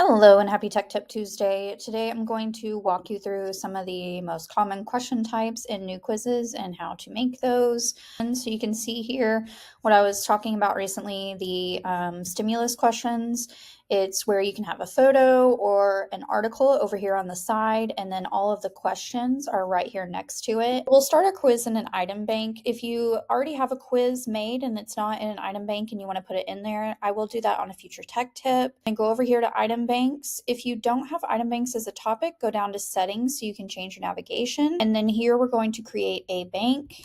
Hello and happy Tech Tip Tuesday. Today I'm going to walk you through some of the most common question types in new quizzes and how to make those. And so you can see here what I was talking about recently, the stimulus questions. It's where you can have a photo or an article over here on the side, and then all of the questions are right here next to it. We'll start a quiz in an item bank. If you already have a quiz made and it's not in an item bank and you want to put it in there, I will do that on a future tech tip. And go over here to item banks. If you don't have item banks as a topic, go down to settings so you can change your navigation. And then here we're going to create a bank.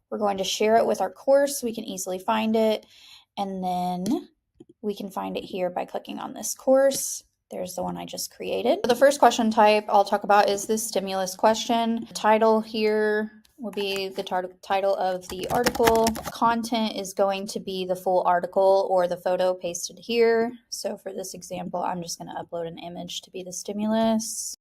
We're going to share it with our course so we can easily find it. And then we can find it here by clicking on this course. There's the one I just created. The first question type I'll talk about is this stimulus question. The title here will be the title of the article. Content is going to be the full article or the photo pasted here. So for this example, I'm just going to upload an image to be the stimulus.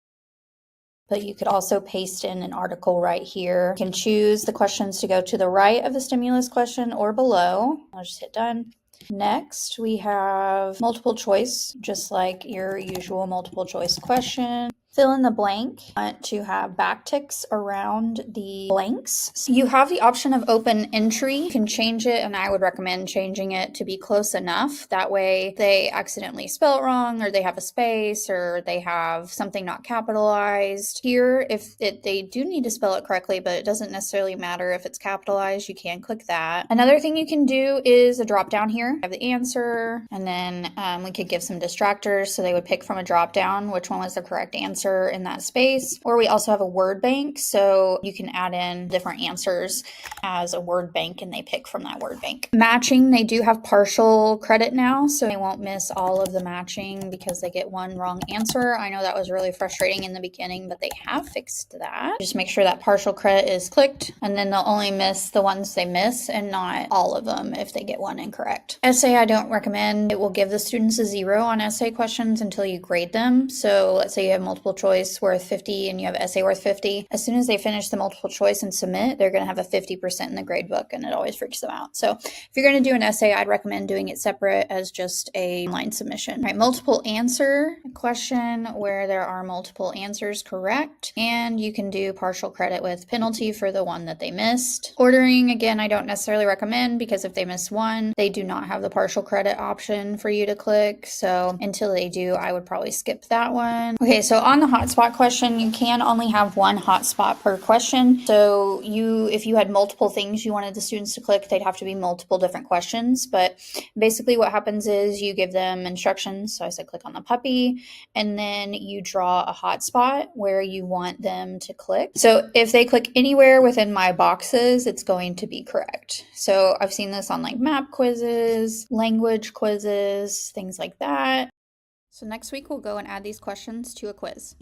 But you could also paste in an article right here. You can choose the questions to go to the right of the stimulus question or below. I'll just hit done. Next, we have multiple choice, just like your usual multiple choice question. Fill in the blank. I want to have backticks around the blanks. So you have the option of open entry. You can change it, and I would recommend changing it to be close enough. That way they accidentally spell it wrong, or they have a space, or they have something not capitalized. Here, if they do need to spell it correctly, but it doesn't necessarily matter if it's capitalized, you can click that. Another thing you can do is a drop down here. I have the answer, and then we could give some distractors, so they would pick from a drop down which one was the correct answer in that space. Or we also have a word bank, so you can add in different answers as a word bank and they pick from that word bank. Matching, they do have partial credit now, so they won't miss all of the matching because they get one wrong answer. I know that was really frustrating in the beginning, but they have fixed that. Just make sure that partial credit is clicked, and then they'll only miss the ones they miss and not all of them if they get one incorrect. Essay, I don't recommend. It will give the students a 0 on essay questions until you grade them. So let's say you have multiple choice worth 50 and you have essay worth 50. As soon as they finish the multiple choice and submit, they're going to have a 50% in the grade book, and it always freaks them out. So if you're going to do an essay, I'd recommend doing it separate as just a online submission. All right, multiple answer question where there are multiple answers correct, and you can do partial credit with penalty for the one that they missed. Ordering, again, I don't necessarily recommend because if they miss one, they do not have the partial credit option for you to click. So until they do, I would probably skip that one. Okay, so on the hotspot question, you can only have one hotspot per question. So if you had multiple things you wanted the students to click, they'd have to be multiple different questions. But basically what happens is you give them instructions. So I said click on the puppy, and then you draw a hotspot where you want them to click. So if they click anywhere within my boxes, it's going to be correct. So I've seen this on like map quizzes, language quizzes, things like that. So next week we'll go and add these questions to a quiz.